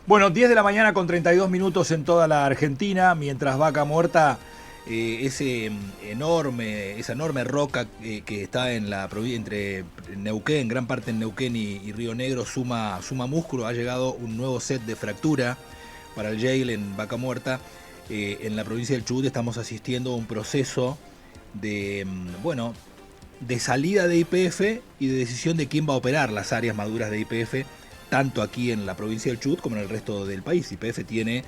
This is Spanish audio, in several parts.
Bueno, 10 de la mañana con 32 minutos en toda la Argentina, mientras Vaca Muerta, esa enorme roca que está en la entre Neuquén, gran parte en Neuquén y Río Negro, suma músculo. Ha llegado un nuevo set de fractura para el Yale en Vaca Muerta. En la provincia del Chubut estamos asistiendo a un proceso de, de salida de YPF y de decisión de quién va a operar las áreas maduras de YPF, tanto aquí en la provincia del Chubut como en el resto del país. YPF tiene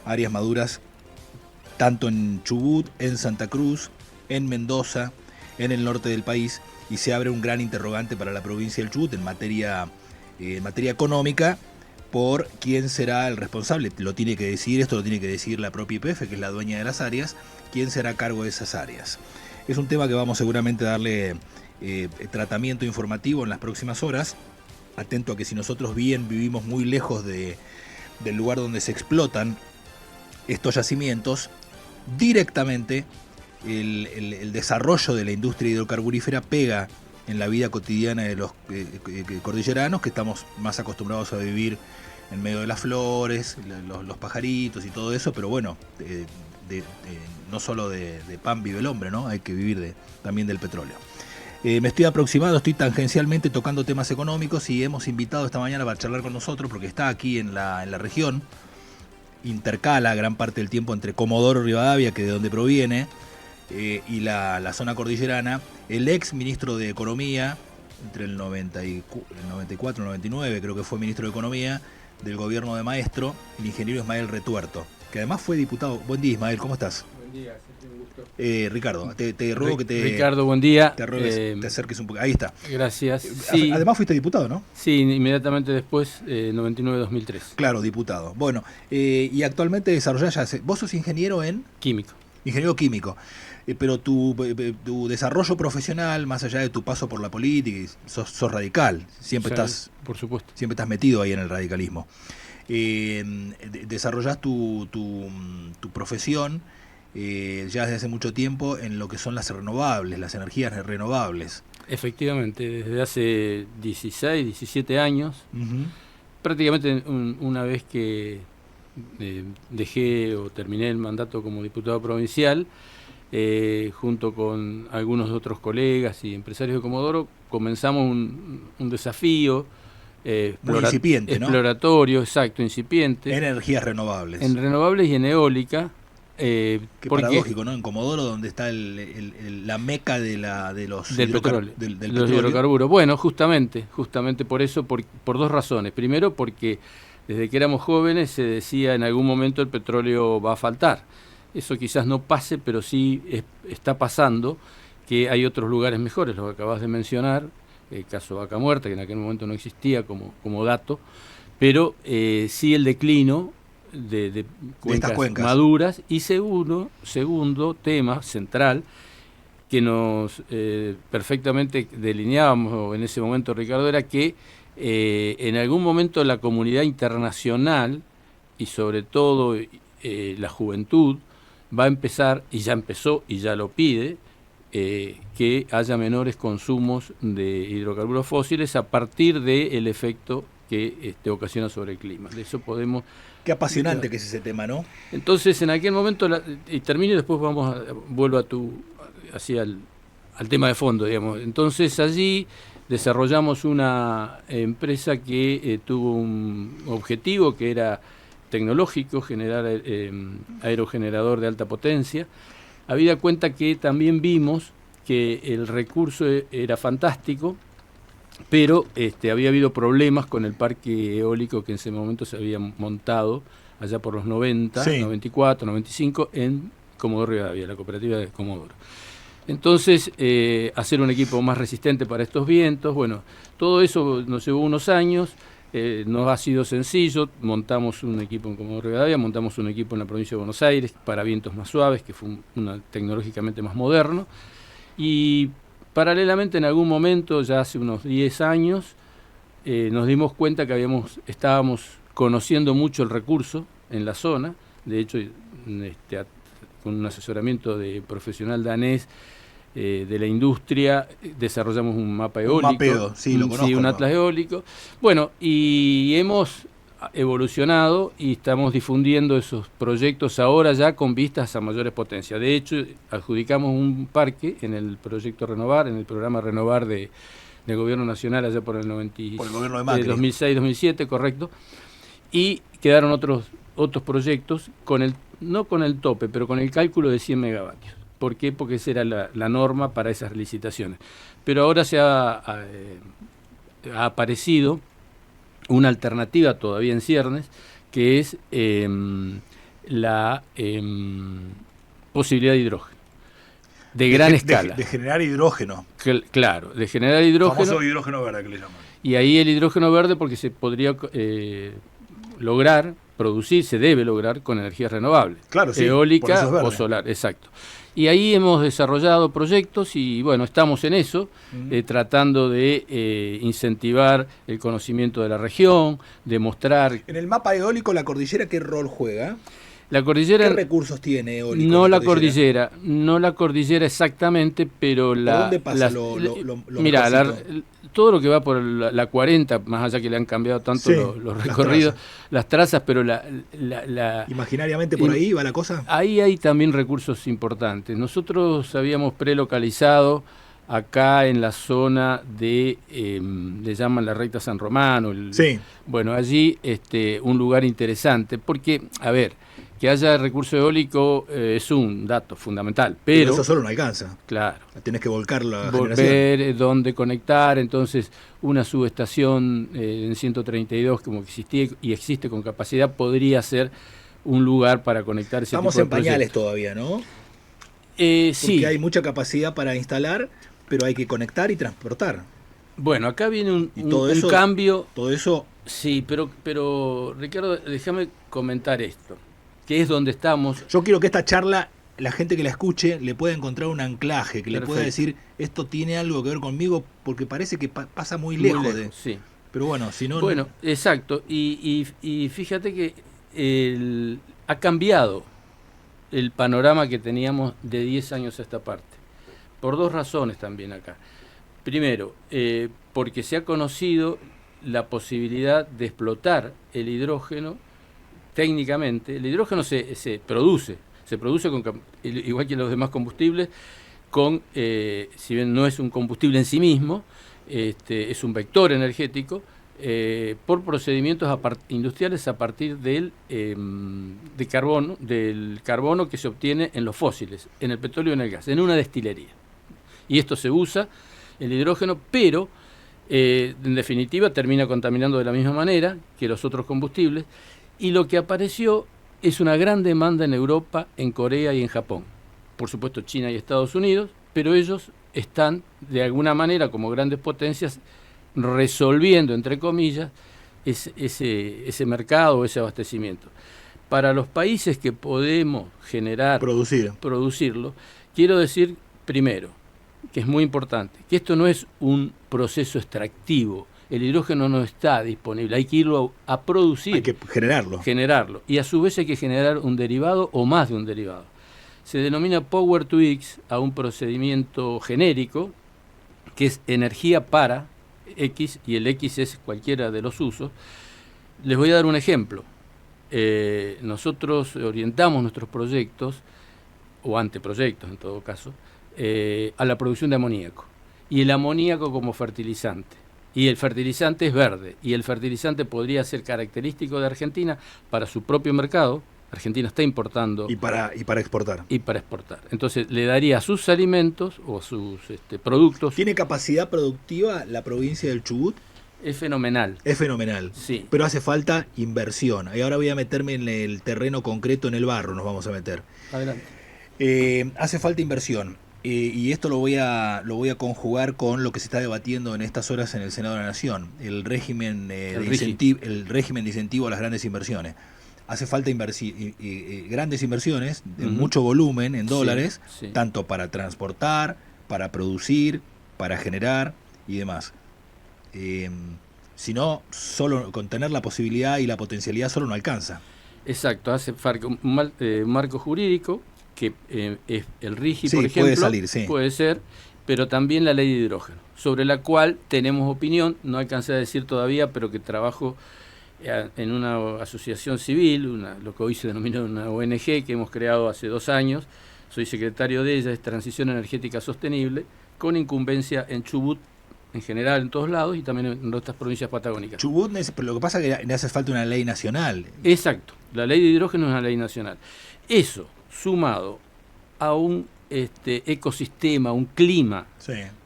áreas maduras tanto en Chubut, en Santa Cruz, en Mendoza, en el norte del país, y se abre un gran interrogante para la provincia del Chubut en materia económica por quién será el responsable. Esto lo tiene que decir la propia YPF, que es la dueña de las áreas, quién será a cargo de esas áreas. Es un tema que vamos seguramente a darle tratamiento informativo en las próximas horas. Atento a que si nosotros vivimos muy lejos del lugar donde se explotan estos yacimientos, directamente el desarrollo de la industria hidrocarburífera pega en la vida cotidiana de los cordilleranos, que estamos más acostumbrados a vivir en medio de las flores, los pajaritos y todo eso, pero bueno, no solo de pan vive el hombre, ¿no? Hay que vivir también del petróleo. Me estoy aproximando, estoy tangencialmente tocando temas económicos y hemos invitado esta mañana para charlar con nosotros, porque está aquí en la región, intercala gran parte del tiempo entre Comodoro Rivadavia, que de donde proviene, y la zona cordillerana, el ex ministro de Economía, entre el 94 y el 99, creo que fue ministro de Economía del gobierno de Maestro, el ingeniero Ismael Retuerto, que además fue diputado. Buen día, Ismael, ¿cómo estás? Buen día, un gusto. Ricardo, te ruego que te... Ricardo, buen día. Te acerques un poco. Ahí está. Gracias. Sí, Además fuiste diputado, ¿no? sí, inmediatamente después, 99-2003. Claro, diputado. Bueno, y actualmente desarrollás vos sos ingeniero en... Químico. Ingeniero químico. Pero tu desarrollo profesional, más allá de tu paso por la política, sos radical. Siempre por supuesto. Siempre estás metido ahí en el radicalismo. Desarrollás tu profesión ya desde hace mucho tiempo en lo que son las renovables, las energías renovables. Efectivamente, desde hace 16, 17 años, prácticamente una vez que dejé o terminé el mandato como diputado provincial, junto con algunos otros colegas y empresarios de Comodoro, comenzamos un desafío incipiente, ¿no? Exploratorio, exacto, incipiente. En energías renovables. En renovables y en eólica. Qué paradójico, ¿no? En Comodoro, donde está la meca del petróleo. Del los petróleo. Hidrocarburos. Bueno, justamente por eso, por dos razones. Primero, porque desde que éramos jóvenes se decía en algún momento el petróleo va a faltar. Eso quizás no pase, pero sí está pasando, que hay otros lugares mejores, los que acabas de mencionar, el caso Vaca Muerta, que en aquel momento no existía como dato, pero sí el declino de estas cuencas maduras. Y segundo tema central, que nos perfectamente delineábamos en ese momento, Ricardo, era que en algún momento la comunidad internacional y sobre todo la juventud va a empezar, y ya empezó y ya lo pide, que haya menores consumos de hidrocarburos fósiles a partir del efecto que ocasiona sobre el clima. De eso podemos... Qué apasionante que es ese tema, ¿no? Entonces, en aquel momento, y termino y después vuelvo al tema de fondo, digamos. Entonces, allí desarrollamos una empresa que tuvo un objetivo que era tecnológico, generar aerogenerador de alta potencia. Habida cuenta que también vimos que el recurso era fantástico, pero había habido problemas con el parque eólico que en ese momento se había montado allá por los 90, sí. 94, 95 en Comodoro Rivadavia, la cooperativa de Comodoro. Entonces, hacer un equipo más resistente para estos vientos, bueno, todo eso nos llevó unos años. No ha sido sencillo, montamos un equipo en Comodoro Rivadavia, montamos un equipo en la provincia de Buenos Aires para vientos más suaves, que fue tecnológicamente más moderno, y paralelamente en algún momento, ya hace unos 10 años, nos dimos cuenta que estábamos conociendo mucho el recurso en la zona. De hecho, con un asesoramiento de profesional danés, de la industria, desarrollamos un mapa eólico. Un mapeo, sí, lo conozco. Sí, un atlas eólico. Bueno, y hemos evolucionado y estamos difundiendo esos proyectos ahora ya con vistas a mayores potencias. De hecho, adjudicamos un parque en el proyecto Renovar, en el programa Renovar del Gobierno Nacional allá por el 90, por el gobierno de Macri. 2006-2007, correcto. Y quedaron otros proyectos no con el tope, pero con el cálculo de 100 megavatios. ¿Por qué? Porque esa era la norma para esas licitaciones. Pero ahora se ha aparecido una alternativa todavía en ciernes, que es la posibilidad de hidrógeno, de gran escala. De generar hidrógeno. Claro, de generar hidrógeno. Famoso hidrógeno verde que le llaman. Y ahí el hidrógeno verde, porque se podría se debe lograr con energías renovables. Claro, sí, eólica o solar, exacto. Y ahí hemos desarrollado proyectos y bueno, estamos en eso, tratando de incentivar el conocimiento de la región, de mostrar... En el mapa eólico, ¿la cordillera qué rol juega? La cordillera... ¿Qué recursos tiene eólico? No la cordillera exactamente, pero ¿Por dónde pasa mira, todo lo que va por la 40, más allá que le han cambiado tanto los recorridos, las trazas, pero imaginariamente por ahí va la cosa. Ahí hay también recursos importantes. Nosotros habíamos prelocalizado acá en la zona de, le llaman la recta San Romano. Bueno, allí un lugar interesante, porque, a ver, que haya recurso eólico es un dato fundamental, pero eso solo no alcanza. Claro. Tienes que volcar la generación. Dónde conectar, entonces una subestación en 132 como existía y existe con capacidad podría ser un lugar para conectar ese Estamos tipo de en pañales proyectos. Todavía, ¿no? Sí. Porque hay mucha capacidad para instalar, pero hay que conectar y transportar. Bueno, acá viene un cambio. Todo eso. Sí, pero Ricardo, déjame comentar esto, que es donde estamos. Yo quiero que esta charla, la gente que la escuche, le pueda encontrar un anclaje, que le pueda decir, esto tiene algo que ver conmigo, porque parece que pasa muy lejos de... Sí. Pero bueno, si no... Bueno, exacto. Y fíjate que ha cambiado el panorama que teníamos de 10 años a esta parte. Por dos razones también acá. Primero, porque se ha conocido la posibilidad de explotar el hidrógeno técnicamente. El hidrógeno se produce igual que los demás combustibles, si bien no es un combustible en sí mismo, es un vector energético, por procedimientos industriales a partir del carbono que se obtiene en los fósiles, en el petróleo y en el gas, en una destilería. Y esto se usa, el hidrógeno, pero en definitiva termina contaminando de la misma manera que los otros combustibles. Y lo que apareció es una gran demanda en Europa, en Corea y en Japón. Por supuesto China y Estados Unidos, pero ellos están de alguna manera como grandes potencias resolviendo, entre comillas, ese mercado, ese abastecimiento. Para los países que podemos producirlo, quiero decir primero, que es muy importante, que esto no es un proceso extractivo. El hidrógeno no está disponible, hay que irlo a producir. Hay que generarlo. Y a su vez hay que generar un derivado o más de un derivado. Se denomina Power to X a un procedimiento genérico, que es energía para X, y el X es cualquiera de los usos. Les voy a dar un ejemplo. Nosotros orientamos nuestros proyectos, o anteproyectos en todo caso, a la producción de amoníaco. Y el amoníaco como fertilizante. Y el fertilizante es verde, y el fertilizante podría ser característico de Argentina para su propio mercado. Argentina está importando. Y para exportar. Y para exportar. Entonces le daría a sus alimentos o sus productos. ¿Tiene capacidad productiva la provincia del Chubut? Es fenomenal. Es fenomenal. Sí. Pero hace falta inversión. Y ahora voy a meterme en el terreno concreto, en el barro nos vamos a meter. Adelante. Hace falta inversión. Y esto lo voy a conjugar con lo que se está debatiendo en estas horas en el Senado de la Nación, el régimen de incentivo a las grandes inversiones. Hace falta grandes inversiones de mucho volumen en dólares, tanto para transportar, para producir, para generar y demás. Si no, solo con tener la posibilidad y la potencialidad solo no alcanza. Exacto, hace falta un marco jurídico, que es el RIGI, por ejemplo, puede ser, pero también la ley de hidrógeno, sobre la cual tenemos opinión, no alcancé a decir todavía, pero que trabajo en una asociación civil, lo que hoy se denomina una ONG que hemos creado hace 2 años. Soy secretario de ella, es Transición Energética Sostenible, con incumbencia en Chubut, en general en todos lados, y también en nuestras provincias patagónicas. Chubut, pero lo que pasa es que le hace falta una ley nacional. Exacto, la ley de hidrógeno es una ley nacional. Eso, sumado a un ecosistema, un clima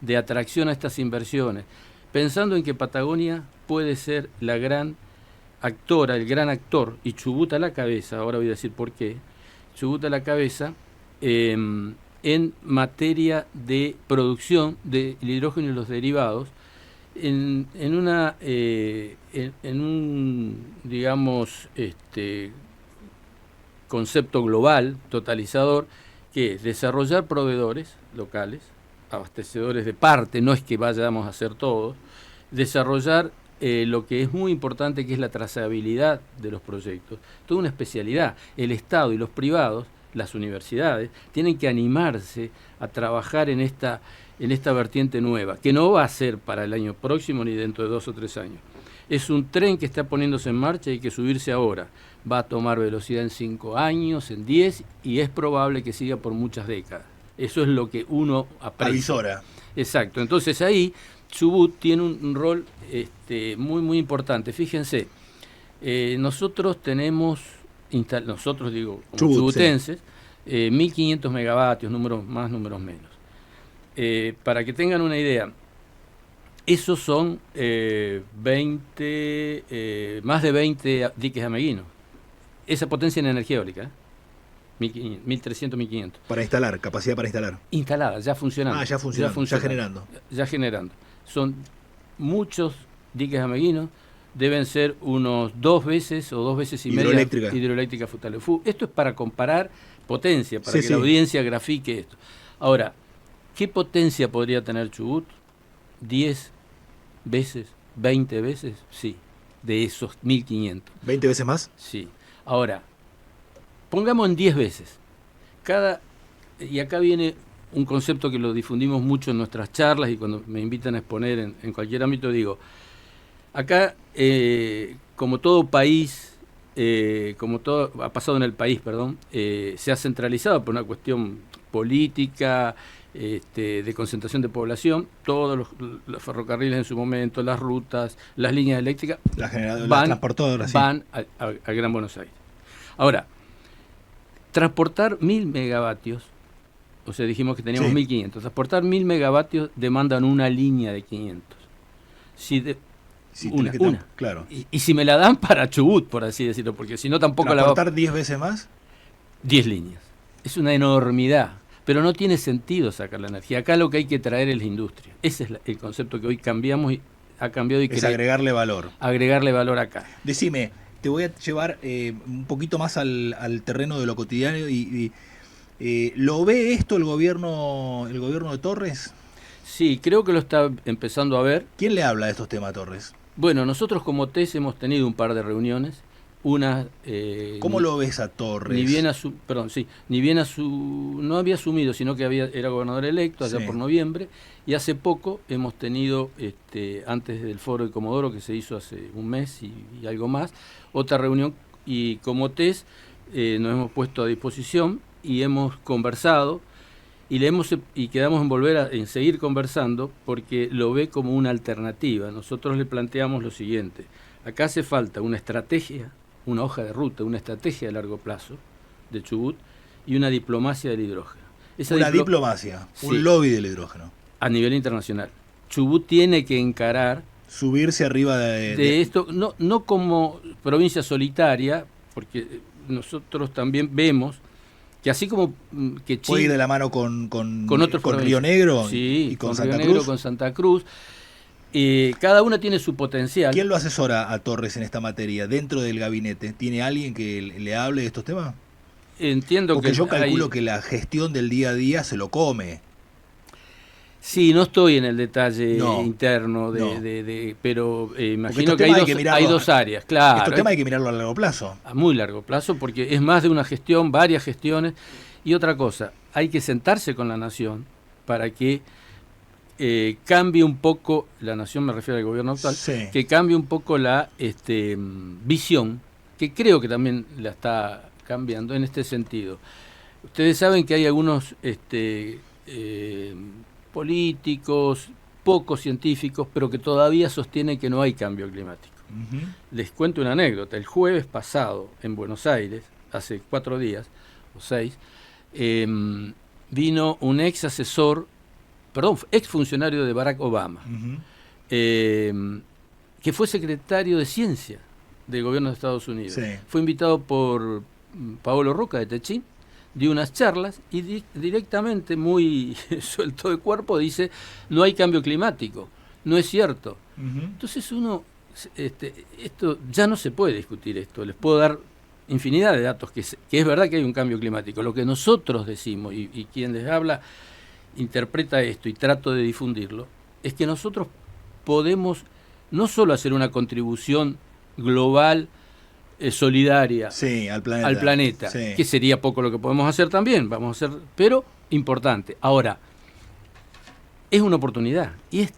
de atracción a estas inversiones, pensando en que Patagonia puede ser la gran actora, el gran actor, y Chubut a la cabeza, ahora voy a decir por qué, Chubut a la cabeza, en materia de producción del hidrógeno y los derivados, en un, digamos, concepto global, totalizador, que es desarrollar proveedores locales, abastecedores de parte, no es que vayamos a hacer todos, desarrollar lo que es muy importante, que es la trazabilidad de los proyectos, toda una especialidad. El Estado y los privados, las universidades, tienen que animarse a trabajar en esta vertiente nueva, que no va a ser para el año próximo ni dentro de 2 o 3 años. Es un tren que está poniéndose en marcha y hay que subirse ahora. Va a tomar velocidad en 5 años, en 10, y es probable que siga por muchas décadas. Eso es lo que uno aprecia. Avisora. Exacto. Entonces ahí Chubut tiene un rol muy, muy importante. Fíjense, nosotros tenemos, nosotros digo, como Chubut, chubutenses, 1.500 megavatios, números más, números menos. Para que tengan una idea, esos son más de 20 diques ameguinos. Esa potencia en energía eólica, 1.300, 1.500. Para instalar, capacidad para instalar. Instalada, ya funcionando. Ya funcionando, ya generando. Ya generando. Son muchos diques ameguinos, deben ser unos 2 veces o 2 veces y media hidroeléctrica Futaleufú. Esto es para comparar potencia, para que la audiencia grafique esto. Ahora, ¿qué potencia podría tener Chubut? 10 veces, 20 veces, sí, de esos 1.500. ¿20 veces más? Sí. Ahora, pongamos en 10 veces. Y acá viene un concepto que lo difundimos mucho en nuestras charlas y cuando me invitan a exponer en cualquier ámbito, digo, acá, como todo país, como todo ha pasado en el país, se ha centralizado por una cuestión política, de concentración de población, todos los ferrocarriles en su momento, las rutas, las líneas eléctricas, las transportadoras van a Gran Buenos Aires. Ahora, transportar 1.000 megavatios, o sea, dijimos que teníamos 1.500, transportar 1.000 megavatios demandan una línea de 500. Claro. Y si me la dan para Chubut, por así decirlo, porque si no tampoco la va a... ¿Transportar 10 veces más? 10 líneas. Es una enormidad. Pero no tiene sentido sacar la energía. Acá lo que hay que traer es la industria. Ese es el concepto que hoy cambiamos y ha cambiado. Y es agregarle valor. Agregarle valor acá. Decime, te voy a llevar un poquito más al terreno de lo cotidiano. ¿Lo ve esto el gobierno de Torres? Sí, creo que lo está empezando a ver. ¿Quién le habla de estos temas a Torres? Bueno, nosotros como TES hemos tenido un par de reuniones. ¿Cómo lo ves a Torres? No había asumido, sino que era gobernador electo allá por noviembre, y hace poco hemos tenido, antes del foro de Comodoro que se hizo hace un mes y algo más, otra reunión, y como TES nos hemos puesto a disposición y hemos conversado y quedamos en seguir conversando porque lo ve como una alternativa. Nosotros le planteamos lo siguiente: acá hace falta una estrategia, una hoja de ruta, una estrategia de largo plazo de Chubut y una diplomacia del hidrógeno. Diplomacia, un lobby del hidrógeno. A nivel internacional. Chubut tiene que encarar... Subirse arriba de esto, no como provincia solitaria, porque nosotros también vemos que así como que Chile... Puede ir de la mano con Río Negro y con Santa Cruz. Con Santa Cruz. Cada una tiene su potencial. ¿Quién lo asesora a Torres en esta materia dentro del gabinete? ¿Tiene alguien que le hable de estos temas? Entiendo porque yo calculo que la gestión del día a día se lo come. Sí, no estoy en el detalle interno, pero imagino que hay dos áreas, claro. Estos temas hay que mirarlo a largo plazo. A muy largo plazo, porque es más de una gestión, varias gestiones. Y otra cosa, hay que sentarse con la nación para que cambie un poco, la nación me refiero al gobierno actual, Sí. que cambie un poco la visión, que creo que también la está cambiando en este sentido. Ustedes saben que hay algunos políticos, pocos científicos, pero que todavía sostienen que no hay cambio climático. Ujú. Les cuento una anécdota. El jueves pasado, en Buenos Aires, hace 4 días o 6, vino un ex funcionario de Barack Obama, Ujú. que fue secretario de Ciencia del gobierno de Estados Unidos. Sí. Fue invitado por Paolo Roca de Techín, dio unas charlas y directamente, muy suelto de cuerpo, dice: no hay cambio climático, no es cierto. Ujú. Entonces esto ya no se puede discutir esto. Les puedo dar infinidad de datos que es verdad que hay un cambio climático. Lo que nosotros decimos y quien les habla interpreta esto y trato de difundirlo, es que nosotros podemos no solo hacer una contribución global, solidaria, Sí, al planeta, Sí. que sería poco lo que podemos hacer también, pero importante. Ahora, es una oportunidad, y es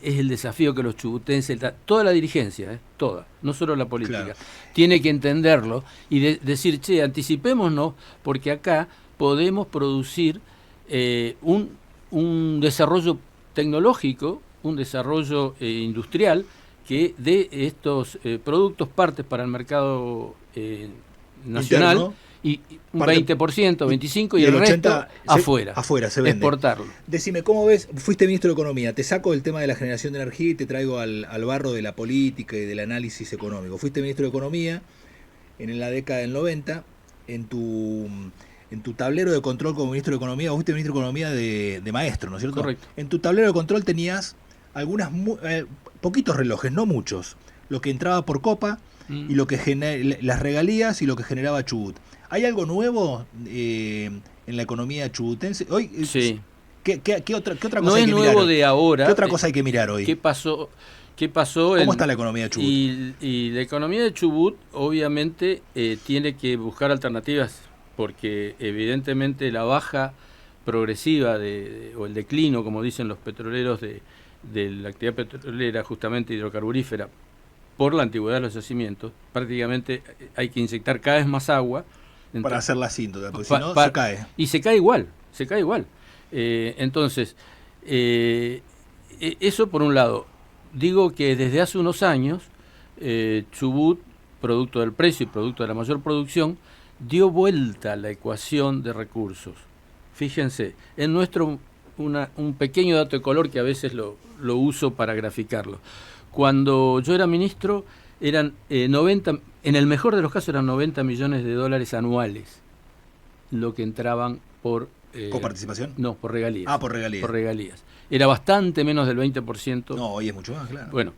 el desafío que los chubutenses, toda la dirigencia, toda, no solo la política, Claro. tiene que entenderlo y decir: che, anticipémonos, porque acá podemos producir un desarrollo tecnológico, un desarrollo industrial, que dé estos productos partes para el mercado nacional, Interno, y un parte- 20%, 25%, y el 80 resto afuera. Afuera se vende. Exportarlo. Decime, ¿cómo ves? Fuiste ministro de Economía, te saco el tema de la generación de energía y te traigo al barro de la política y del análisis económico. Fuiste ministro de Economía en la década del 90, en tu tablero de control como ministro de Economía, vos fuiste ministro de Economía de maestro, ¿no es cierto? Correcto. En tu tablero de control tenías poquitos relojes, no muchos, lo que entraba por copa y lo que las regalías y lo que generaba Chubut. ¿Hay algo nuevo en la economía chubutense? Hoy, Sí. ¿Qué otra cosa No hay es que nuevo mirar? de ahora. ¿Qué otra cosa hay que mirar hoy? ¿Qué pasó? ¿Cómo está la economía de Chubut? Y la economía de Chubut, obviamente, tiene que buscar alternativas, porque evidentemente la baja progresiva o el declino, como dicen los petroleros, de la actividad petrolera, justamente hidrocarburífera, por la antigüedad de los yacimientos, prácticamente hay que inyectar cada vez más agua. Para hacer la asíntota, porque si no se cae. Y se cae igual. Entonces, eso por un lado. Digo que desde hace unos años, Chubut, producto del precio y producto de la mayor producción, dio vuelta a la ecuación de recursos. Fíjense, en nuestro un pequeño dato de color que a veces lo uso para graficarlo. Cuando yo era ministro, eran 90, en el mejor de los casos eran $90 millones anuales lo que entraban por... ¿Coparticipación? No, por regalías. Ah, por regalías. Por regalías. Era bastante menos del 20%. No, hoy es mucho más, claro. Bueno,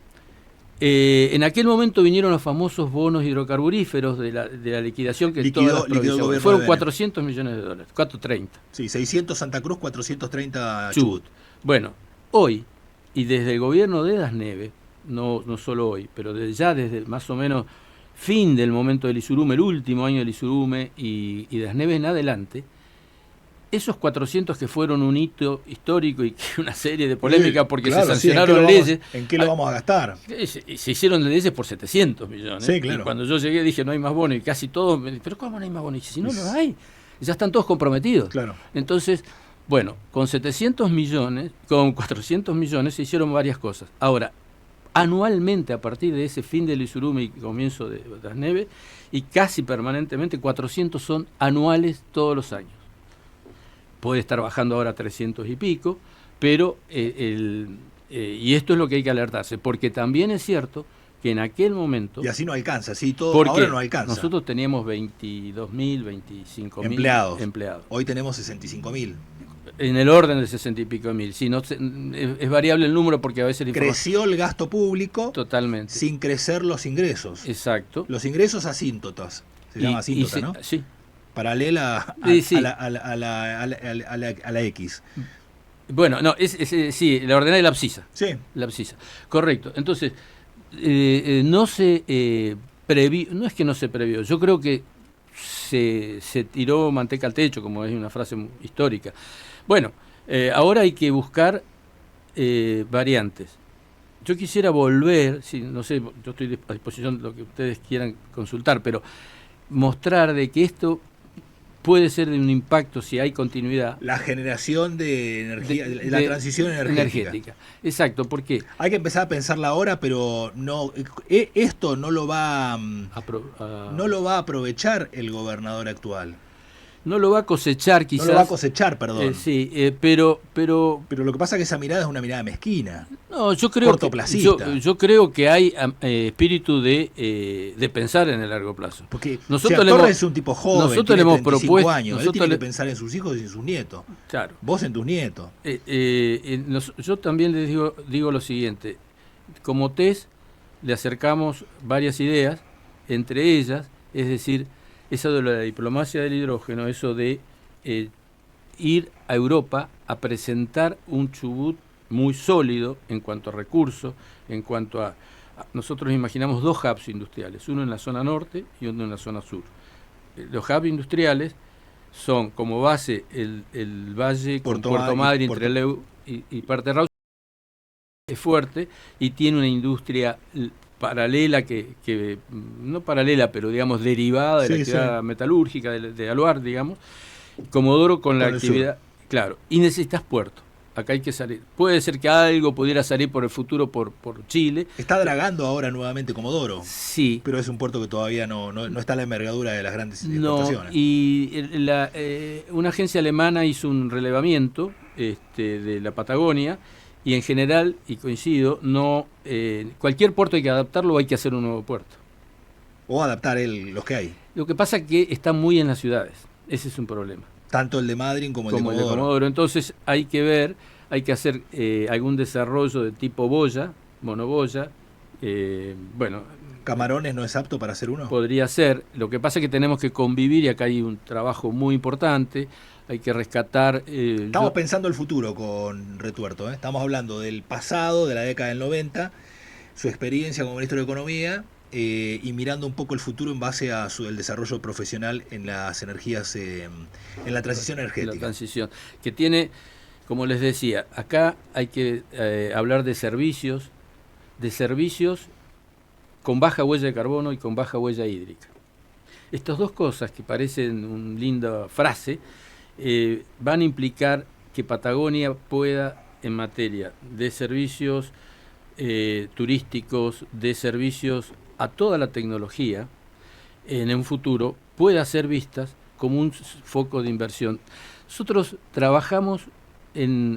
en aquel momento vinieron los famosos bonos hidrocarburíferos de la liquidación que Liquidó todas las el provincias. gobierno Fueron de $400 millones, 430. Sí, 600 Santa Cruz, 430 Chubut. Bueno, hoy, y desde el gobierno de Das Neves, no solo hoy, pero desde más o menos fin del momento del Isurume, el último año del Isurume y Das Neves en adelante, esos 400 que fueron un hito histórico y una serie de polémicas porque claro, se sancionaron leyes. ¿En qué lo vamos a gastar? Se hicieron leyes por 700 millones. Sí, claro. Y cuando yo llegué dije: no hay más bonos, y casi todos me dicen: ¿pero cómo no hay más bonos? Y si no los hay, ya están todos comprometidos. Claro. Entonces, bueno, con 700 millones, con 400 millones se hicieron varias cosas. Ahora, anualmente, a partir de ese fin del Isurume y comienzo de Das Neves, y casi permanentemente, 400 son anuales todos los años. Puede estar bajando ahora a 300 y pico, pero y esto es lo que hay que alertarse, porque también es cierto que en aquel momento... Y así no alcanza, sí, todo ahora no alcanza. Nosotros teníamos 22.000, 25.000 empleados. Hoy tenemos 65.000. En el orden de 60 y pico mil. Sí, es variable el número porque a veces... Creció el gasto público totalmente sin crecer los ingresos. Exacto. Los ingresos asíntotas, se llama asíntota, ¿no? Sí. Paralela a la X. Bueno, no, sí, la ordenada de la abscisa. Sí. La abscisa. Correcto. Entonces, no se previó, no es que no se previó, yo creo que se tiró manteca al techo, como es una frase histórica. Bueno, ahora hay que buscar variantes. Yo quisiera volver, sí, no sé, yo estoy a disposición de lo que ustedes quieran consultar, pero mostrar de que esto puede ser de un impacto si hay continuidad. La generación de energía, la transición energética. Exacto, porque hay que empezar a pensarla ahora, pero no, esto no lo va no lo va a aprovechar el gobernador actual. No lo va a cosechar, quizás. No lo va a cosechar, perdón. Sí, pero lo que pasa es que esa mirada es una mirada mezquina. No, yo creo yo creo que hay espíritu de pensar en el largo plazo. Porque Torres es un tipo joven, nosotros le hemos propuesto años, él tiene que pensar en sus hijos y en sus nietos. Claro. Vos en tus nietos. Yo también les digo lo siguiente. Como TES le acercamos varias ideas, entre ellas, es decir, eso de la diplomacia del hidrógeno, eso de ir a Europa a presentar un Chubut muy sólido en cuanto a recursos, en cuanto a nosotros imaginamos 2 hubs industriales, uno en la zona norte y uno en la zona sur. Los hubs industriales son como base el valle con Puerto Madryn, Trelew y parte de Rawson, es fuerte y tiene una industria paralela que no paralela, pero digamos derivada de la actividad metalúrgica de Aluar, digamos. Comodoro con la actividad, claro, y necesitas puerto. Acá hay que salir. Puede ser que algo pudiera salir por el futuro por Chile. Está dragando ahora nuevamente Comodoro. Sí. Pero es un puerto que todavía no está a la envergadura de las grandes exportaciones. Y una agencia alemana hizo un relevamiento de la Patagonia y en general, y coincido, cualquier puerto hay que adaptarlo o hay que hacer un nuevo puerto. O adaptar los que hay. Lo que pasa es que está muy en las ciudades. Ese es un problema. Tanto el de Madryn como el de Comodoro. Entonces hay que ver, hay que hacer algún desarrollo de tipo boya, monoboya. ¿Camarones no es apto para hacer uno? Podría ser. Lo que pasa es que tenemos que convivir y acá hay un trabajo muy importante. Hay que rescatar... Estamos pensando el futuro con Retuerto. Estamos hablando del pasado, de la década del 90, su experiencia como ministro de Economía, y mirando un poco el futuro en base a el desarrollo profesional en las energías, en la transición energética. La transición, que tiene, como les decía, acá hay que hablar de servicios con baja huella de carbono y con baja huella hídrica. Estas 2 cosas que parecen una linda frase, van a implicar que Patagonia pueda, en materia de servicios turísticos, de servicios a toda la tecnología, en un futuro pueda ser vistas como un foco de inversión. Nosotros trabajamos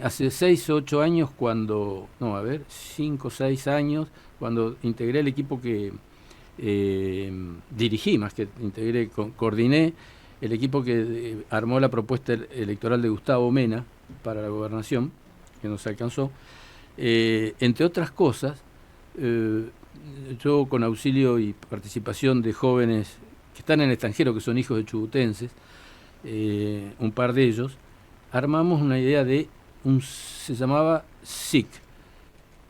hace 6 o 8 años 5 o 6 años, cuando integré el equipo que dirigí, más que integré, coordiné el equipo que armó la propuesta electoral de Gustavo Mena para la gobernación, que no se alcanzó. Entre otras cosas, yo con auxilio y participación de jóvenes que están en el extranjero, que son hijos de chubutenses, un par de ellos, armamos una idea se llamaba SIC.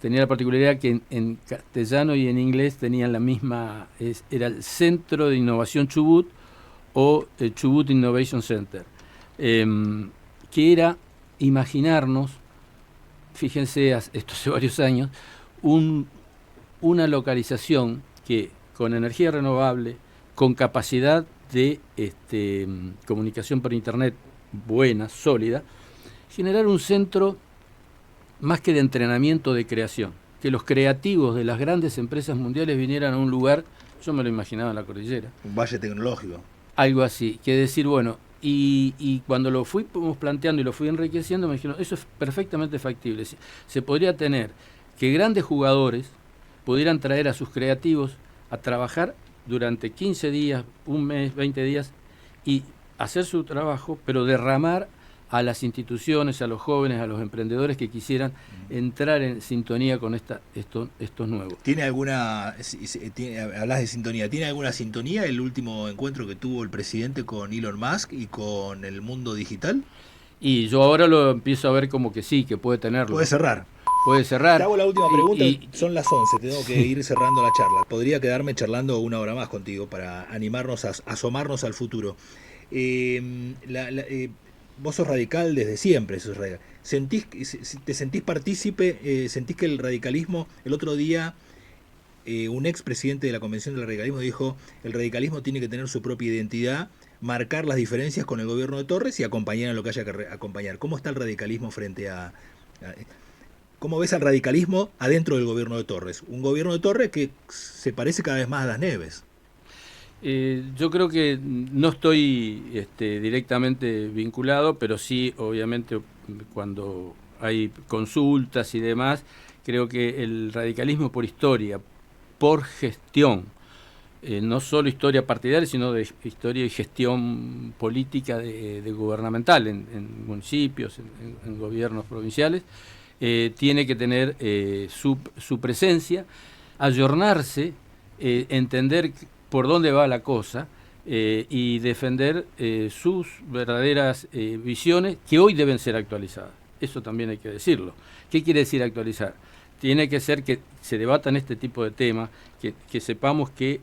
Tenía la particularidad que en castellano y en inglés tenían la misma, era el Centro de Innovación Chubut, o el Chubut Innovation Center, que era imaginarnos, fíjense, esto hace varios años, una localización que con energía renovable, con capacidad de comunicación por internet buena, sólida, generar un centro más que de entrenamiento, de creación, que los creativos de las grandes empresas mundiales vinieran a un lugar, yo me lo imaginaba en la cordillera. Un valle tecnológico. Algo así, que decir, bueno, y cuando lo fuimos planteando y lo fui enriqueciendo, me dijeron, eso es perfectamente factible. Se podría tener que grandes jugadores pudieran traer a sus creativos a trabajar durante 15 días, un mes, 20 días, y hacer su trabajo, pero derramar a las instituciones, a los jóvenes, a los emprendedores que quisieran entrar en sintonía con estos nuevos. ¿Tiene alguna, hablas de sintonía, ¿tiene alguna sintonía el último encuentro que tuvo el presidente con Elon Musk y con el mundo digital? Y yo ahora lo empiezo a ver como que sí, que puede tenerlo. Puede cerrar. Puede cerrar. Te hago la última pregunta, son las 11, tengo que ir cerrando la charla. Podría quedarme charlando 1 hora más contigo para animarnos a asomarnos al futuro. vos sos radical desde siempre, sos radical. ¿Te sentís partícipe? ¿Sentís que el radicalismo, el otro día, un expresidente de la Convención del Radicalismo dijo, el radicalismo tiene que tener su propia identidad, marcar las diferencias con el gobierno de Torres y acompañar a lo que haya que acompañar? ¿Cómo está el radicalismo frente a ¿Cómo ves al radicalismo adentro del gobierno de Torres? Un gobierno de Torres que se parece cada vez más a Las Neves. Yo creo que no estoy directamente vinculado, pero sí, obviamente, cuando hay consultas y demás, creo que el radicalismo por historia, por gestión, no solo historia partidaria, sino de historia y gestión política de gubernamental en municipios, en gobiernos provinciales, tiene que tener su presencia, ayornarse, entender por dónde va la cosa y defender sus verdaderas visiones que hoy deben ser actualizadas. Eso también hay que decirlo. ¿Qué quiere decir actualizar? Tiene que ser que se debatan este tipo de temas, que sepamos que...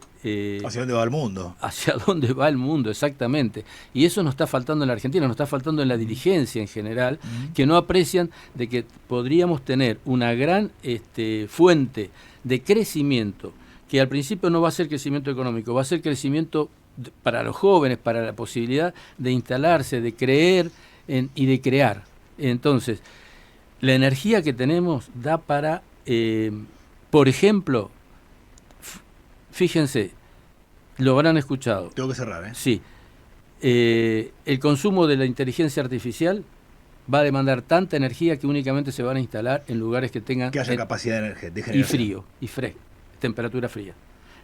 ¿Hacia dónde va el mundo? Hacia dónde va el mundo, exactamente. Y eso nos está faltando en la Argentina, nos está faltando en la dirigencia en general, que no aprecian de que podríamos tener una gran fuente de crecimiento, que al principio no va a ser crecimiento económico, va a ser crecimiento para los jóvenes, para la posibilidad de instalarse, de creer y de crear. Entonces, la energía que tenemos da para, por ejemplo, fíjense, lo habrán escuchado. Tengo que cerrar, ¿eh? Sí. El consumo de la inteligencia artificial va a demandar tanta energía que únicamente se van a instalar en lugares que tengan... Que haya capacidad de generación. Y frío, y fresco, temperatura fría.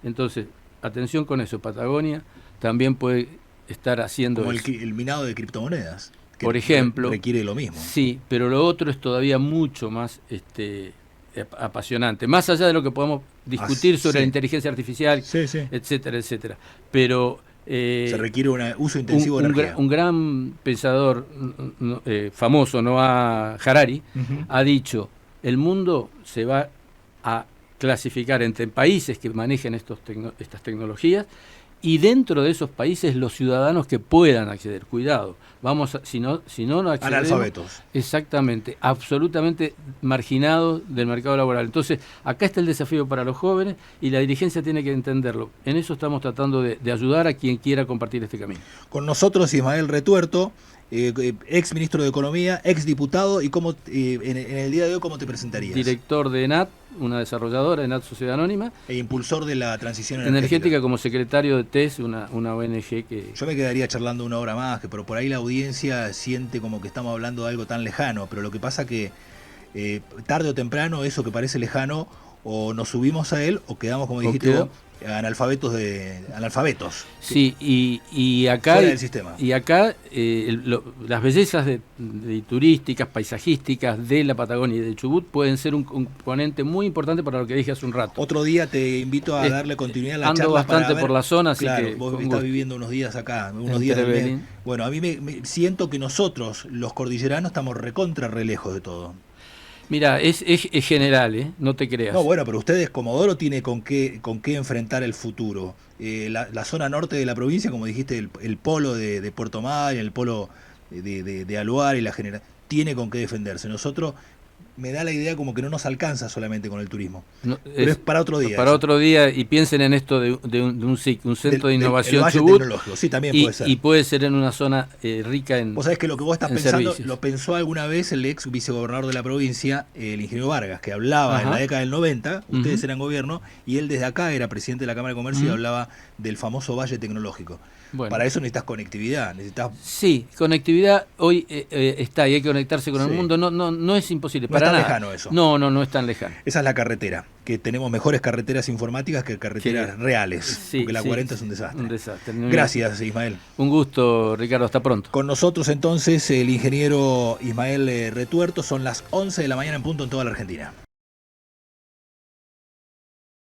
Entonces, atención con eso. Patagonia también puede estar haciendo... Como el minado de criptomonedas. Que por ejemplo, requiere lo mismo. Sí, pero lo otro es todavía mucho más apasionante. Más allá de lo que podemos discutir sobre la inteligencia artificial, etcétera, etcétera. Pero... se requiere un uso intensivo de energía. Un gran pensador famoso, Noah Harari, ha dicho, el mundo se va a clasificar entre países que manejen estas tecnologías y dentro de esos países los ciudadanos que puedan acceder. Cuidado, si no accedemos, analfabetos. Exactamente, absolutamente marginados del mercado laboral. Entonces, acá está el desafío para los jóvenes y la dirigencia tiene que entenderlo. En eso estamos tratando de ayudar a quien quiera compartir este camino. Con nosotros Ismael Retuerto, ex ministro de Economía, ex diputado, y cómo en el día de hoy, ¿cómo te presentarías? Director de ENAT, una desarrolladora, ENAT Sociedad Anónima. E impulsor de la transición energética como secretario de TES, una ONG que... Yo me quedaría charlando una hora más, pero por ahí la audiencia siente como que estamos hablando de algo tan lejano, pero lo que pasa que tarde o temprano eso que parece lejano, o nos subimos a él, o quedamos, como dijiste vos, analfabetos. Sí, y acá fuera del sistema. Y acá las bellezas turísticas, paisajísticas de la Patagonia y de Chubut pueden ser un componente muy importante para lo que dije hace un rato. Otro día te invito a darle continuidad a la charla. Ando bastante por la zona, así claro, que vos estás viviendo unos días acá, unos días del mes. Bueno, a mí me siento que nosotros, los cordilleranos, estamos recontra re lejos de todo. Mira, es general, no te creas. No, bueno, pero ustedes, Comodoro, tiene con qué enfrentar el futuro. La zona norte de la provincia, como dijiste, el polo de Puerto Madryn, el polo de Aluar y la general, tiene con qué defenderse. Nosotros, me da la idea como que no nos alcanza solamente con el turismo. No, pero es para otro día. Para otro día, y piensen en esto de un SIC, un Centro de Innovación Chubut. Sí, también puede ser. Y puede ser en una zona rica en Vos sabés que lo que vos estás pensando, servicios. Lo pensó alguna vez el ex vicegobernador de la provincia, el ingeniero Vargas, que hablaba en la década del 90, ustedes eran gobierno, y él desde acá era presidente de la Cámara de Comercio y hablaba del famoso Valle Tecnológico. Bueno, para eso necesitas conectividad. Sí, conectividad hoy está y hay que conectarse con el mundo. No es imposible. No es tan lejano eso. No es tan lejano. Esa es la carretera, que tenemos mejores carreteras informáticas que carreteras reales, porque la 40 es un desastre. Un desastre. Gracias, Ismael. Un gusto, Ricardo, hasta pronto. Con nosotros entonces el ingeniero Ismael Retuerto. Son las 11 de la mañana en punto en toda la Argentina.